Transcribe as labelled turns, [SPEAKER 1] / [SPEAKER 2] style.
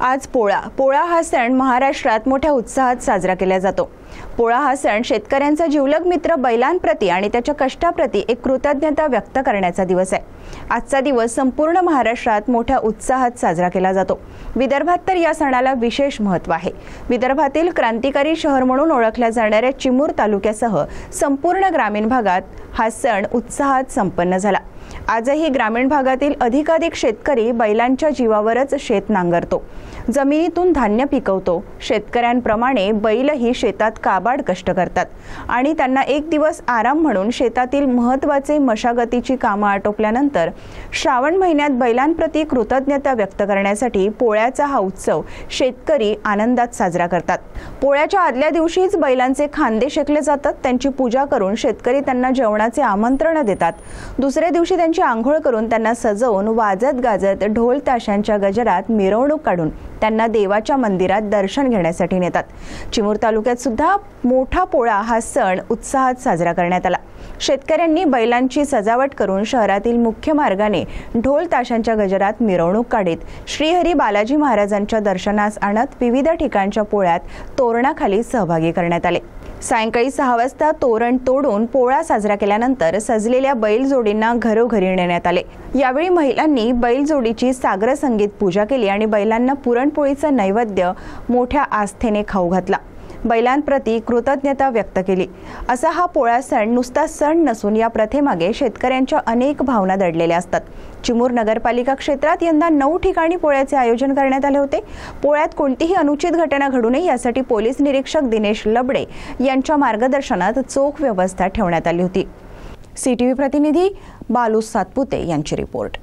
[SPEAKER 1] आज पोळा हा सण महाराष्ट्रात मोठ्या उत्साहात साजरा केला जातो। पोळा हा सण शेतकऱ्यांचा जिवलग मित्र बैलांप्रती आणि त्याच्या कष्टाप्रती एक कृतज्ञता व्यक्त करण्याचा दिवस आहे। आजचा दिवस संपूर्ण महाराष्ट्रात मोठ्या उत्साहात साजरा केला जातो। विदर्भात तर या सणाला विशेष महत्त्व आहे। विदर्भातील क्रांतिकारी शहर म्हणून ओळखल्या जाणाऱ्या चिमूर तालुक्यासह संपूर्ण ग्रामीण भागात हा सण उत्साहात संपन्न झाला। आजही ग्रामीण भागातील अधिकाधिक शेतकरी बैलांच्या जीवावरच शेत नांगरतो, जमिनीतून धान्य पिकवतो। शेतकऱ्यांप्रमाणे बैलही शेतात काबाड कष्ट करतात आणि त्यांना एक दिवस आराम म्हणून शेतातील महत्त्वाचे मशागतीची कामे आटोपल्यानंतर श्रावण महिन्यात बैलांप्रती कृतज्ञता व्यक्त करण्यासाठी पोळ्याचा हा उत्सव शेतकरी आनंदात साजरा करतात। पोळ्याच्या आदल्या दिवशीच बैलांचे खांदे शेकले जातात, त्यांची पूजा करून शेतकरी त्यांना जेवणाचे आमंत्रण देतात। दुसऱ्या दिवशी त्यांची आंघोळ करून त्यांना सजवून वाजत गाजत ढोल ताशांच्या गजरात मिरवणूक काढून त्यांना देवाच्या मंदिरात दर्शन घेण्यासाठी नेतात। चिमूर तालुक्यात सुद्धा मोठा पोळा हा सण उत्साहात साजरा करण्यात आला। शेतकऱ्यांनी बैलांची सजावट करून शहरातील मुख्य मार्गाने ढोल ताशांच्या गजरात मिरवणूक काढत श्रीहरी बालाजी महाराजांच्या दर्शनास आणत विविध ठिकाणच्या पोळ्यात तोरणाखाली सहभागी करण्यात आले। सायंकाळी 6 वाजता तोरण तोडून पोळा साजरा केल्यानंतर सजलेल्या बैलजोडींना घरोघरी नेण्यात आले। यावेळी महिलांनी बैलजोडीची सागर संगीत पूजा केली आणि बैलांना पुरणपोळीचा नैवेद्य मोठ्या आस्थेने खाऊ घातला। बैलांप्रती कृतज्ञता व्यक्त केली। असा हा पोळा सण नुसता सण नसून या प्रथेमागे शेतकऱ्यांच्या अनेक भावना दडलेल्या असतात। चिमूर नगरपालिका क्षेत्रात यंदा 9 ठिकाणी पोळ्याचे आयोजन करण्यात आले होते। पोळ्यात कोणतीही अनुचित घटना घडू नये यासाठी पोलीस निरीक्षक दिनेश लबडे यांच्या मार्गदर्शनात चोख व्यवस्था ठेवण्यात आली होती। सीटीव्ही प्रतिनिधी बालू सातपुते यांची रिपोर्ट।